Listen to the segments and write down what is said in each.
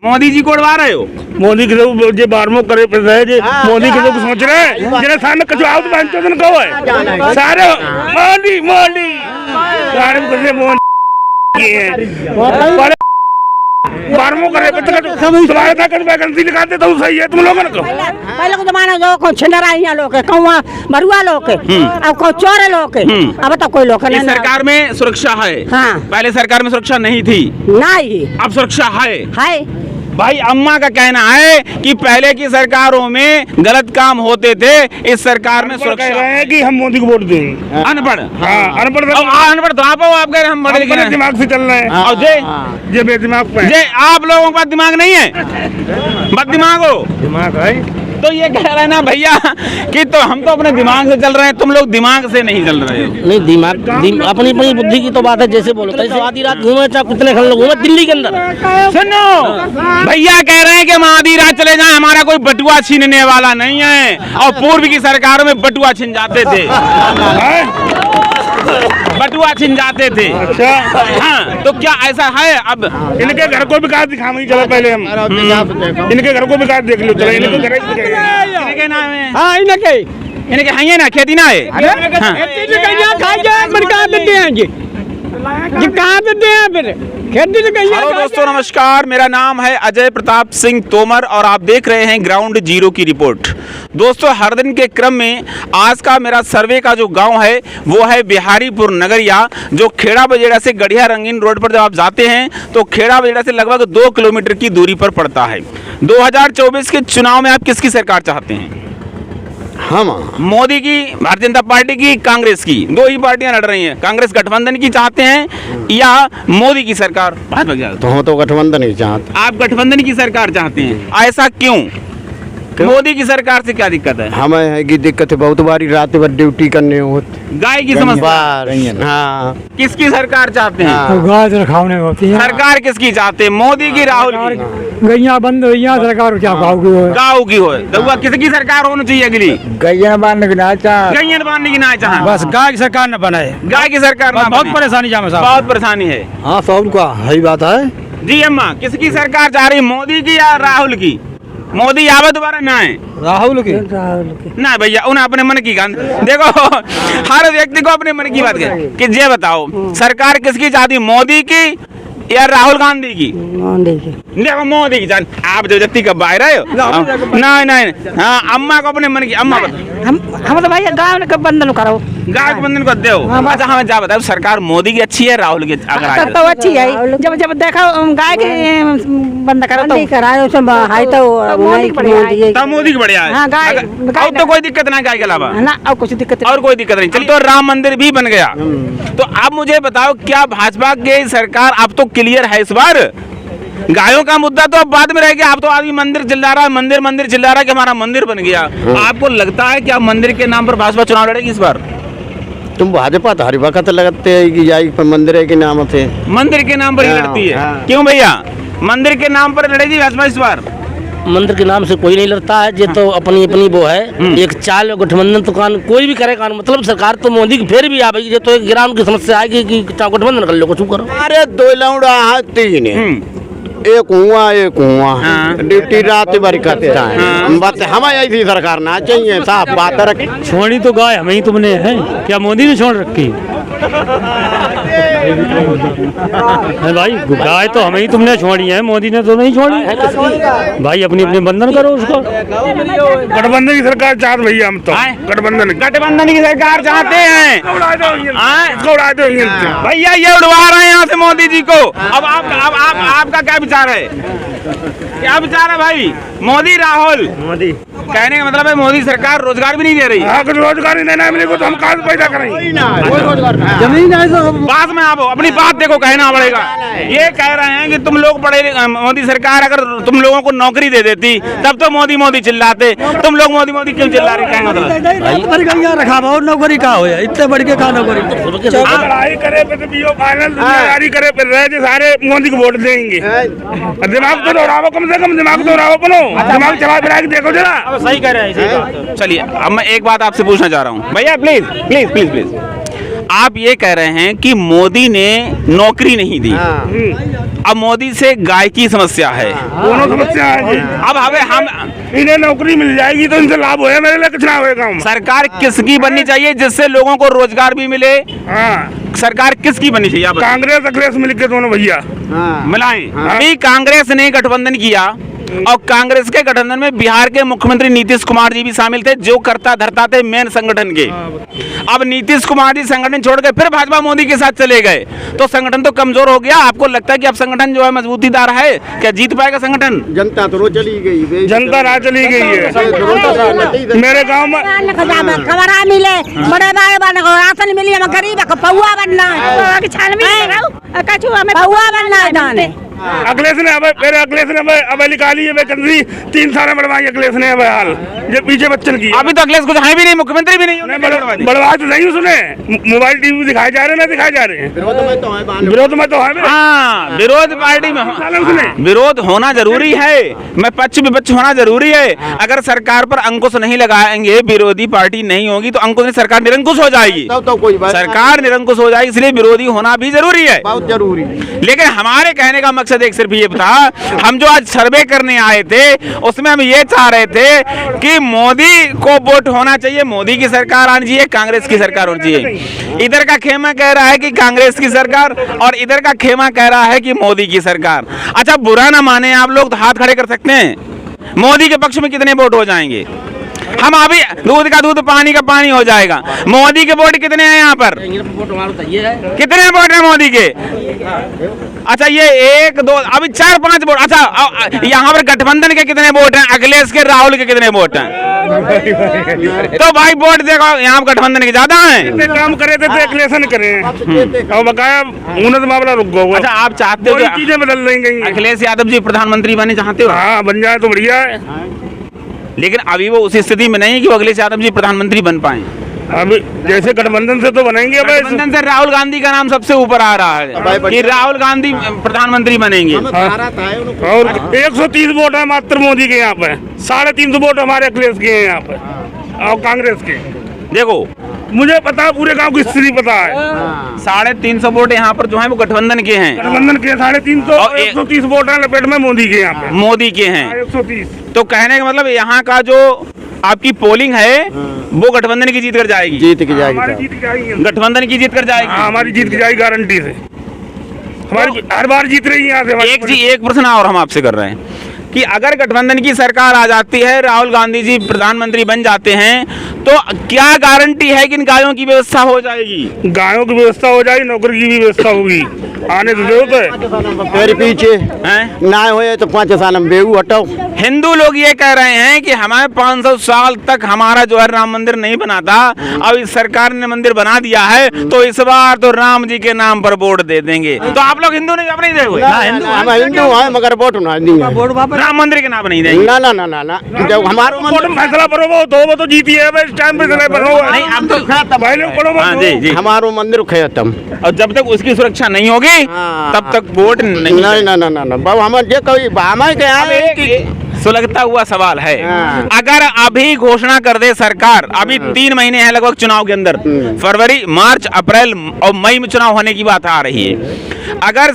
मोदी जी को उड़वा रहे हो? मोदी के लोग जे बारमो करे पे रहे जे मोदी के लोग सोच रहे हैं जेने सामने कुछ आउट बनतो तन को है सारे मोदी मोदी सारे कुछ मोदी है बारमो करे पे तो तुम्हारे ताकत वैकेंसी निकालते तो सही है तुम लोगों को। पहले को जमाना जो को छिंडराइया लोग के कौवा मरुआ लोग के अब को चोर लोग के अब तो कोई लोग नहीं। सरकार में सुरक्षा है। हाँ। पहले सरकार में सुरक्षा नहीं थी, नहीं अब सुरक्षा है। भाई अम्मा का कहना है कि पहले की सरकारों में गलत काम होते थे, इस सरकार में सुरक्षा है कि हम मोदी को वोट देंगे। अनपढ़, हाँ अनपढ़ तो आप हो, आप कह रहे हम बड़े लिखे दिमाग से चल रहे हैं और जे बेदिमाग पे जे आप लोगों का दिमाग नहीं है, बद दिमाग हो। दिमाग है तो ये कह रहे हैं ना भैया कि तो हम तो अपने दिमाग से चल रहे हैं, तुम लोग दिमाग से नहीं चल रहे हो। नहीं दिमाग अपनी अपनी बुद्धि की तो बात है, जैसे बोलो आधी रात घूमे चाहे कितने खंड घूमे दिल्ली के अंदर। सुनो भैया कह रहे हैं कि हम आधी रात चले जाएं, हमारा कोई बटुआ छीनने वाला नहीं है, और पूर्व की सरकारों में बटुआ छिन जाते थे, बटुआ छिन जाते थे। अच्छा हाँ, तो क्या ऐसा है? अब इनके घर को विकास दिखाएंगे, चलो पहले हम इनके घर को विकास देख लो। चलो इनके घर इनके नाम है, हाँ इनके है ना, खेती ना है। हेलो दोस्तों, नमस्कार। मेरा नाम है अजय प्रताप सिंह तोमर और आप देख रहे हैं ग्राउंड जीरो की रिपोर्ट। दोस्तों, हर दिन के क्रम में आज का मेरा सर्वे का जो गांव है वो है बिहारीपुर नगरिया, जो खेड़ा बजेड़ा से गढ़िया रंगीन रोड पर जब आप जाते हैं तो खेड़ा बजेड़ा से लगभग 2 किलोमीटर की दूरी पर पड़ता है। 2024 के चुनाव में आप किसकी सरकार चाहते हैं? हम मोदी की, भारतीय जनता पार्टी की, कांग्रेस की? दो ही पार्टियां लड़ रही हैं। कांग्रेस गठबंधन की चाहते हैं या मोदी की सरकार? तो हम तो गठबंधन ही चाहते। आप गठबंधन की सरकार चाहते हैं, ऐसा क्यों? मोदी की सरकार से क्या दिक्कत है? हमें है कि दिक्कत है, बहुत बारी रात भर ड्यूटी करने होती, गाय की समस्या। हाँ किसकी सरकार चाहते हैं? हाँ। गाय रखावने होती है। सरकार किसकी चाहते हैं, मोदी की, राहुल की? गैया बंद हुई सरकार क्या गाँव की हो, गाँव की हो। तो किसकी सरकार होनी चाहिए अगली? गैया बांधने की ना चाह, गैया बांधने की ना चाह, बस गाय की सरकार न बनाए। गाय की सरकार ना बहुत बने। परेशानी जामे साहब, बहुत परेशानी है। हाँ सब का है बात है जी अम्मा, किसकी सरकार चाह रही, मोदी की या राहुल की? मोदी आवे दोबारा ना है, राहुल की ना भैया, उन्हें अपने मन की गान देखो। हर व्यक्ति को अपने मन की बात है कि ये बताओ सरकार किसकी चाहती, मोदी की या राहुल गांधी की? देखो मोदी की जान, आप जो जत्ती कब बाहर रहे हो? नहीं, हाँ अम्मा को अपने मन की। अम्मा हम तो भैया गाँव के बंधन करो, गाय के बंधन को दो। अच्छा हमें जा बताओ, सरकार मोदी की अच्छी है राहुल की? अगर तो अच्छी है, जब देखो गाय के बंद करो तो कराओ सब है तो मोदी की बढ़िया है। अब तो कोई दिक्कत नहीं गाय के अलावा ना, और कुछ दिक्कत और कोई दिक्कत नहीं। चल तो राम मंदिर भी बन गया, तो आप मुझे बताओ क्या भाजपा की सरकार अब तो क्लियर है इस बार? गायों का मुद्दा तो अब बाद में रह गया, आप तो आदमी मंदिर चिल्ला रहा है, मंदिर चिल्ला रहा है कि हमारा मंदिर बन गया। आपको लगता है कि आप मंदिर के नाम पर भाजपा चुनाव लड़ेगी इस बार? तुम भाजपा तो हर वक्त लगते है कि जाई पर मंदिर के नाम से, मंदिर के नाम पर ही लड़ती है। क्यों भैया, मंदिर के नाम पर लड़ेगी भाजपा इस बार? मंदिर के नाम से कोई नहीं लड़ता है, ये तो अपनी अपनी वो है। एक चाल गठबंधन तो कोई भी करे कानून, मतलब सरकार तो मोदी की फिर भी आ गई, ये तो एक ग्राम की समस्या आएगी कि गठबंधन कर लो, कुछ करो। अरे 2 लौड़ा है, 3 एक हुआ ड्यूटी रात भर करता है। बस हमें ऐसी सरकार ना चाहिए, साफ बात रख। छोड़ी तो गाय हमें ही तुमने है, क्या मोदी ने छोड़ रखी है? भाई गाय तो हमें ही तुमने छोड़ी है, मोदी ने तो नहीं छोड़ी। भाई अपनी अपनी बंधन करो उसको। गठबंधन की सरकार चाहते भैया, हम तो गठबंधन की सरकार चाहते हैं। भैया ये उड़वा रहे हैं यहाँ से मोदी जी को। अब आपका क्या विचार है? क्या विचार है भाई? मोदी राहुल? मोदी कहने का मतलब है मोदी सरकार रोजगार भी नहीं दे रही। अगर रोजगार ही नहीं मिलेगा तो हम कहाँ से पैदा करेंगे? जमीन है तो बात में आप अपनी बात देखो, कहना पड़ेगा। ये कह रहे हैं कि तुम लोग बड़े, मोदी सरकार अगर तुम लोगों को नौकरी दे देती तब तो मोदी चिल्लाते, तुम लोग मोदी क्यों चिल्ला रहे? कहना मतलब रखा बहुत नौकरी का हो, इतने बड़ के का नौकरी लड़ाई करे पे तो फाइनल तैयारी करे पे रहे सारे मोदी को वोट देंगे। दिमाग तो दोहराओ, कम से कम दिमाग दोहराओ, अपनो दिमाग चला फिरा के देखो जरा। सही कह रहे हैं। चलिए अब मैं एक बात आपसे पूछना चाह रहा हूँ भैया, प्लीज। आप ये कह रहे हैं कि मोदी ने नौकरी नहीं दी, अब मोदी से गाय की समस्या है। दोनों समस्या है जी। अब हमें हम इन्हें नौकरी मिल जाएगी तो इनसे लाभ होगा, मेरे लिए कुछ ना होगा। सरकार किसकी बननी चाहिए जिससे लोगों को रोजगार भी मिले? हाँ, सरकार किसकी बननी चाहिए? आप बताइए। कांग्रेस अखिलेश मिलके दोनों भैया मिलाएं। अभी कांग्रेस ने गठबंधन किया और कांग्रेस के गठबंधन में बिहार के मुख्यमंत्री नीतीश कुमार जी भी शामिल थे, जो करता धरता थे मेन संगठन के। अब नीतीश कुमार जी संगठन छोड़ के फिर भाजपा मोदी के साथ चले गए तो संगठन तो कमजोर हो गया। आपको लगता है कि अब संगठन जो है मजबूतीदार है? क्या जीत पाएगा संगठन? जनता तो चली गई, जनता ना चली गई है। मेरे गांव में खबर मिले बड़े बड़े बन राशन मिली, हम गरीब पौआ बनना है, पौआ बनना है। अखिलेश ने अखिलेश ने अब निकाली है वैकेंसी 3 साल में बढ़वाई अखिलेश ने अब हाल जो पीछे बच्चन की। अभी तो अखिलेश कुछ है भी नहीं, मुख्यमंत्री भी नहीं। बढ़वा तो नहीं सुने, मोबाइल टीवी दिखाए जा रहे ना दिखाए जा रहे हैं। विरोध में तो है। हाँ, विरोध पार्टी में विरोध होना जरूरी है, मैं पक्ष विपक्ष होना जरूरी है। अगर सरकार पर अंकुश नहीं लगाएंगे, विरोधी पार्टी नहीं होगी तो अंकुश नहीं, सरकार निरंकुश हो जाएगी। तो कोई सरकार निरंकुश हो जाएगी, इसलिए विरोधी होना भी जरूरी है, बहुत जरूरी। लेकिन हमारे कहने का मकसद एक सिर्फ ये था, हम जो आज सर्वे करने आए थे उसमें हम ये चाह रहे थे कि मोदी को वोट होना चाहिए, मोदी की सरकार आनी चाहिए, कांग्रेस की सरकार होनी चाहिए। इधर का खेमा कह रहा है कि कांग्रेस की सरकार और इधर का खेमा कह रहा है कि मोदी की सरकार। अच्छा, बुरा ना माने आप लोग तो हाथ खड़े कर सकते हैं, मोदी के पक्ष में कितने वोट हो जाएंगे? हम अभी दूध का दूध पानी का पानी हो जाएगा। मोदी के वोट कितने हैं यहाँ पर? कितने वोट हैं मोदी के? अच्छा, ये 1 2 अभी 4 5 वोट। अच्छा, यहाँ पर गठबंधन के कितने वोट हैं? अखिलेश के, राहुल के कितने वोट हैं? तो भाई वोट देखो, यहाँ गठबंधन के ज्यादा हैं। काम करे थे अखिलेश ने करे और बकाया उन्नत मामला रुक गया। अच्छा, आप चाहते हो चीजें बदल रही? अखिलेश यादव जी प्रधानमंत्री बनना चाहते हो? हाँ, बन जाए तो बढ़िया है, लेकिन अभी वो उस स्थिति में नहीं है कि वो अखिलेश यादव जी प्रधानमंत्री बन पाए। अभी जैसे गठबंधन से तो बनेंगे। गठबंधन से राहुल गांधी का नाम सबसे ऊपर आ रहा है कि राहुल गांधी प्रधानमंत्री बनेंगे। और 130 वोट है मात्र मोदी के यहाँ पे, 350 वोट हमारे अखिलेश के हैं यहाँ पे और कांग्रेस के। देखो, मुझे पता है, पूरे गांव की स्थिति पता है। 350 वोट यहाँ पर जो है वो गठबंधन के हैं। गठबंधन के 350 और 130 वोट है लपेट में मोदी के यहाँ पे, मोदी के हैं 130। तो कहने का मतलब यहाँ का जो आपकी पोलिंग है वो गठबंधन की जीत कर जाएगी। जीत की जाएगी, हमारी जीत की जाएगी, गठबंधन की जीत कर जाएगी। हाँ, हमारी जीत की जाएगी गारंटी से, हमारी हर बार जीत रही है यहाँ से। एक प्रश्न और हम आपसे कर रहे हैं कि अगर गठबंधन की सरकार आ जाती है, राहुल गांधी जी प्रधानमंत्री बन जाते हैं, तो क्या गारंटी है कि इन गायों की व्यवस्था हो जाएगी? गायों की व्यवस्था हो जाएगी, नौकरी की भी व्यवस्था होगी, आने तो जरूरत है। मेरे पीछे ना होए तो 5 साल में बेहू हटाओ। हिंदू लोग ये कह रहे हैं कि हमारे 500 साल तक हमारा जो है राम मंदिर नहीं बना था, अब इस सरकार ने मंदिर बना दिया है तो इस बार तो राम जी के नाम पर वोट दे देंगे। तो आप लोग हिंदू नहीं, आप नहीं देंगे? हम हिंदू हैं मगर वोट ना देंगे, राम मंदिर के नाम नहीं देंगे। ना ना ना ना ना, जब हमारा फैसला करो वो तो जीती है इस टाइम पे। नहीं, अब तो भाई लोग पढ़ो। हाँ, जी जी, हमारो मंदिर खत्म, और जब तक उसकी सुरक्षा नहीं होगी तब तक वोट नहीं। नहीं ना ना ना ना बाबू, हम जे कोई हमारे के यहाँ सुलगता हुआ सवाल है, अगर अभी घोषणा कर दे सरकार, अभी 3 महीने हैं लगभग चुनाव के अंदर, फरवरी, मार्च, अप्रैल और मई में चुनाव होने की बात आ रही है। अगर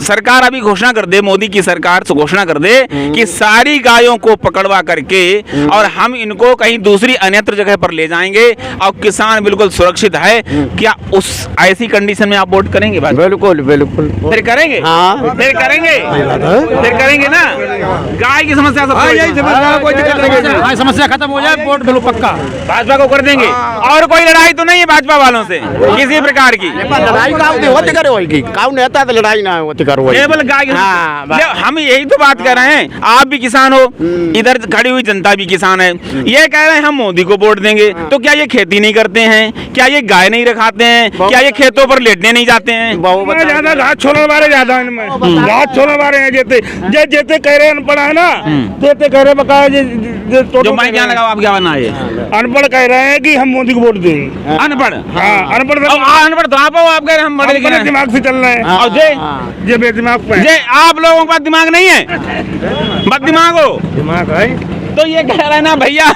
सरकार अभी घोषणा कर दे, मोदी की सरकार से घोषणा कर दे कि सारी गायों को पकड़वा करके और हम इनको कहीं दूसरी अन्यत्र जगह पर ले जाएंगे और किसान बिल्कुल सुरक्षित है, क्या उस ऐसी कंडीशन में आप वोट करेंगे? बिल्कुल बिल्कुल, फिर करेंगे। हाँ, फिर करेंगे ना। गाय की समस्या समस्या खत्म हो जाए, वोट बिल्कुल पक्का भाजपा को कर देंगे। और कोई लड़ाई तो नहीं है भाजपा वालों से किसी प्रकार की? लड़ाई होती करे होगी, काउ नेता तो लड़ाई ना होती करो। केवल गाय की। हाँ, हम यही तो बात कर रहे हैं, आप भी किसान हो, इधर खड़ी हुई जनता भी किसान है, ये कह रहे हैं हम मोदी को वोट देंगे, तो क्या ये खेती नहीं करते हैं? क्या ये गाय नहीं रखाते हैं? क्या ये खेतों पर लेटने नहीं जाते हैं? ज्यादा घास छोड़ने वाले ज्यादा इनमें, घास छोड़ने वाले हैं। जेते कह रहे अनपढ़ है ना, जेते कह रहे बकाया जो मैं क्या लगा, आप क्या बना है? अनपढ़ कह रहे हैं कि हम मोदी को वोट देंगे। अनपढ़? हाँ, अनपढ़ तो आप कह रहे हैं हम बड़े लिखे दिमाग से चल रहे हैं। और जे बेदिमाग पे, आप लोगों के पास दिमाग नहीं है? बद दिमाग हो। दिमाग है तो ये कह रहे हैं ना भैया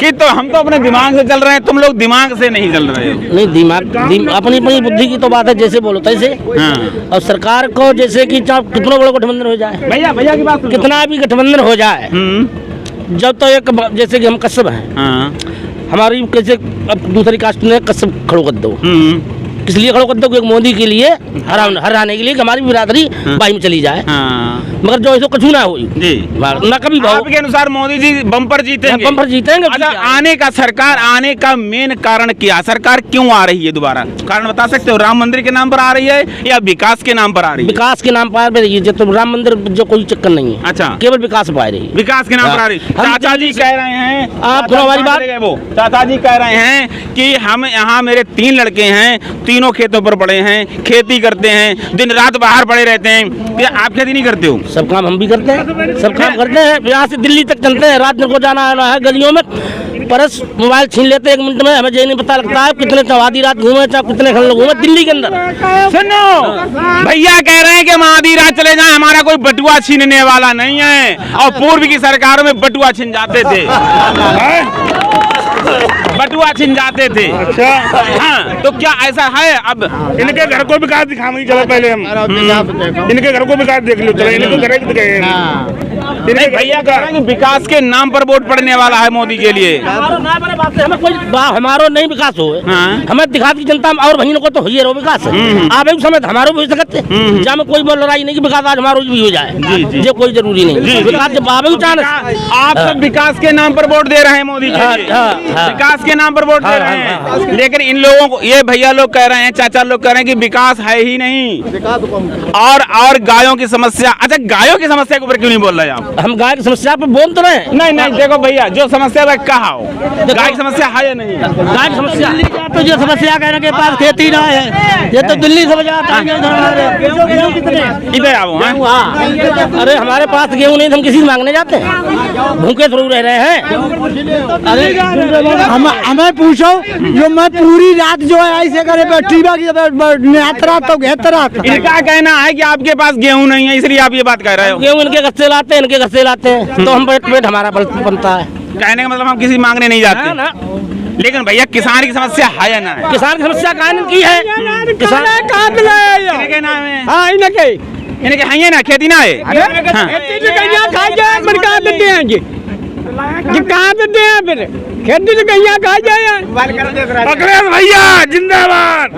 कि तो हम तो अपने दिमाग से चल रहे हैं, तुम लोग दिमाग से नहीं चल रहे हो। नहीं अपनी अपनी बुद्धि की तो बात है, जैसे बोलो तैसे। और सरकार को जैसे कि चाहे कितना बड़ा गठबंधन हो जाए, भैया की बात कितना भी गठबंधन हो जाए, जब तो एक जैसे कि हम कसब हैं, हमारी कैसे अब दूसरी कास्ट ने कसब खड़ो कर दो, इसलिए खड़ो कर दो कि मोदी के लिए हराने के लिए कि हमारी बिरादरी बाई में चली जाए, मगर जो ऐसा कुछ ना हो ना कभी। आपके अनुसार मोदी जी बम्पर जीतेंगे? बम्पर जीतेंगे। अच्छा, सरकार आने का मेन कारण क्या? सरकार क्यों आ रही है दोबारा? कारण बता सकते हो? राम मंदिर के नाम पर आ रही है या विकास के नाम पर आ रही है? विकास के नाम पर रही है, तो राम मंदिर जो कोई चक्कर नहीं है। अच्छा, केवल विकास पर आ रही है, विकास के नाम पर आ रही है। चाचा जी कह रहे हैं, आप हमारी बात, वो चाचा जी कह रहे हैं कि हम यहाँ, मेरे 3 लड़के हैं, तीनों खेतों पर पड़े हैं, खेती करते हैं, दिन रात बाहर पड़े रहते हैं। क्या आप खेती नहीं करते हो? सब काम हम भी करते हैं, सब काम करते हैं। यहाँ से दिल्ली तक चलते हैं, रात को जाना आना है, गलियों में पर्स मोबाइल छीन लेते 1 मिनट में, हमें ये नहीं पता लगता है कितने आधी रात घूमे, चाहे कितने लोग घूमे दिल्ली के अंदर। सुनो, भैया कह रहे हैं कि हम आधी रात चले जाएं, हमारा कोई बटुआ छीनने वाला नहीं है। और पूर्व की सरकारों में बटुआ छिन जाते थे, बटुआ छिन जाते थे। अच्छा, हाँ, तो क्या ऐसा है? अब इनके घर को विकास दिखाएंगे, चलो पहले हम इनके घर को विकास देख लो, चलो इनके घर दिखाएंगे। नहीं, भैया कह रहे हैं कि विकास के नाम पर वोट पड़ने वाला है मोदी के लिए। हमें कोई हमारो नहीं विकास हो, हमें दिखा दी जनता और बहनों को तो हुई रहो विकास। आप एक समय हमारो भी हो सकते, जहाँ में कोई बोल रहा नहीं कि विकास आज हमारो भी हो जाए, जो कोई जरूरी नहीं। विकास जब आप सब विकास के नाम पर वोट दे रहे हैं मोदी के लिए, विकास के नाम पर वोट दे रहे हैं, लेकिन इन लोगों को, ये भैया लोग कह रहे हैं, चाचा लोग कह रहे हैं कि विकास है ही नहीं। और गायों की समस्या, अच्छा गायों की समस्या के ऊपर क्यों नहीं बोल रहे आप? हम गाय की समस्या पे बोल तो रहे। नहीं, देखो भैया, जो समस्या है कहा हो, गाय की समस्या है या नहीं? गाय की समस्या तो जो समस्या कहने के पास खेती ना है, ये तो दिल्ली से बजाता है। इधर आओ। अरे हमारे पास गेहूँ नहीं, हम किसी से मांगने जाते हैं, भूखे थोड़ी रह रहे हैं। अरे हमें पूछो, जो मैं पूरी रात जो है ऐसे करे टीवा की तो घेतरा। इनका कहना है कि आपके पास गेहूं नहीं है, इसलिए आप ये बात कह रहे हो। गेहूं इनके घर से लाते हैं, इनके घर से लाते हैं, तो हम पेट हमारा बनता है। कहने का मतलब हम किसी मांगने नहीं जाते ना। लेकिन भैया किसान की समस्या है या ना है? किसान की समस्या कानून की है, किसान इनके नाम है। हाँ, इनके है ना, खेती ना है। कहाँ देते हैं फिर खेती तो कहीं खा जाए। अखिलेश भैया जिंदाबाद।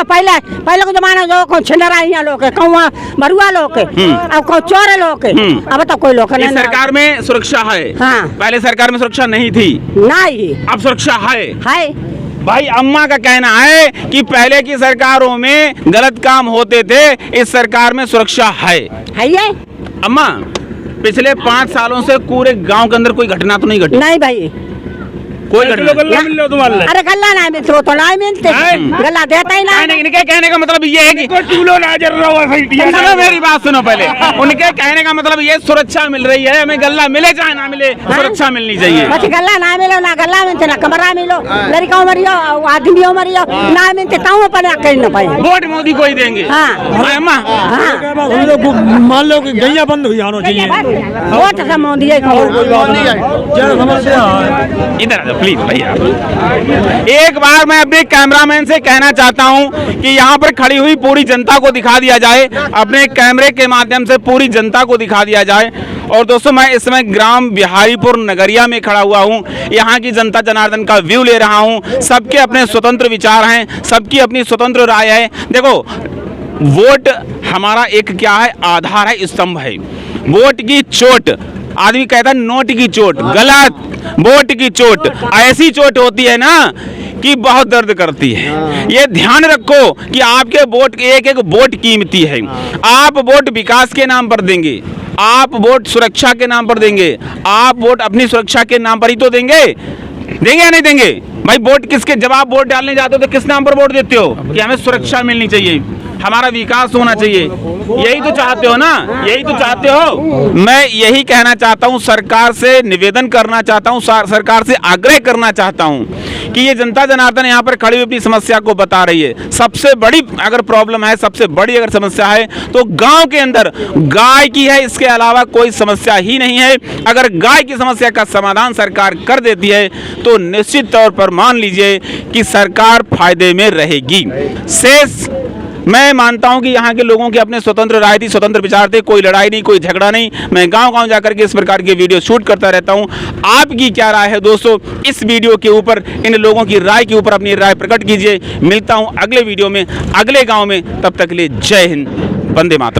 पहले को जमाना जो छिंडरा लोग है, कौआ मरुआ लोग है, अब को चोर लोग है, अब तो कोई लोग नहीं। सरकार में सुरक्षा है। हाँ, पहले सरकार में सुरक्षा नहीं थी, नहीं, अब सुरक्षा है। भाई अम्मा का कहना है कि पहले की सरकारों में गलत काम होते थे, इस सरकार में सुरक्षा है अम्मा। पिछले 5 सालों से पूरे गांव के अंदर कोई घटना तो नहीं घटी? नहीं भाई, कोई घटना तुम्हारे। अरे गल्ला ना मिलते तो नहीं मिलते, गल्ला देता ही ना। इनके कहने का मतलब ये है कि मेरी बात सुनो पहले। उनके कहने का मतलब ये सुरक्षा मिल रही है, हमें गल्ला मिले चाहे ना मिले, सुरक्षा मिलनी चाहिए। बस गल्ला ना मिलो, ना गल्ला मिलते, ना कमरा मिलो, लड़का मरियो, आदमी मरियो, ना मिलते ताऊ पर कहीं ना पाए। वोट मोदी को ही देंगे। अम्मा मान लो कि गैया बंद हुई आना चाहिए, वोट सब मोदी इधर प्लीज भैया। एक बार मैं अपने कैमरामैन से कहना चाहता हूं कि यहां पर खड़ी हुई पूरी जनता को दिखा दिया जाए, अपने कैमरे के माध्यम से पूरी जनता को दिखा दिया जाए। और दोस्तों मैं इस समय ग्राम बिहारीपुर नगरिया में खड़ा हुआ हूं, यहां की जनता जनार्दन का व्यू ले रहा हूं। सबके अपने स्वतंत्र विचार हैं, सबकी अपनी स्वतंत्र राय है। देखो वोट हमारा एक क्या है, आधार है, स्तंभ है। वोट की चोट, आदमी कहता है नोट की चोट, गलत। वोट की चोट ऐसी चोट होती है ना कि बहुत दर्द करती है। ये ध्यान रखो कि आपके वोट, एक एक वोट कीमती है। आप वोट विकास के नाम पर देंगे, आप वोट सुरक्षा के नाम पर देंगे, आप वोट अपनी सुरक्षा के नाम पर ही तो देंगे या नहीं देंगे? भाई वोट किसके, जब आप वोट डालने जाते हो तो किस नाम पर वोट देते हो? कि हमें सुरक्षा मिलनी चाहिए, हमारा विकास होना चाहिए, यही तो चाहते हो ना, यही तो चाहते हो। मैं यही कहना चाहता हूं, सरकार से निवेदन करना चाहता हूं, सरकार से आग्रह करना चाहता हूं कि ये जनता जनार्दन यहाँ पर खड़ी हुई अपनी समस्या को बता रही है। सबसे बड़ी अगर प्रॉब्लम है, सबसे बड़ी अगर समस्या है तो गांव के अंदर गाय की है, इसके अलावा कोई समस्या ही नहीं है। अगर गाय की समस्या का समाधान सरकार कर देती है तो निश्चित तौर पर मान लीजिए कि सरकार फायदे में रहेगी। शेष मैं मानता हूं कि यहाँ के लोगों के अपने स्वतंत्र राय थी, स्वतंत्र विचार थे, कोई लड़ाई नहीं, कोई झगड़ा नहीं। मैं गांव-गांव जाकर के इस प्रकार के वीडियो शूट करता रहता हूं। आपकी क्या राय है दोस्तों इस वीडियो के ऊपर, इन लोगों की राय के ऊपर अपनी राय प्रकट कीजिए। मिलता हूं अगले वीडियो में, अगले गाँव में, तब तक के लिए जय हिंद, वंदे मातरम।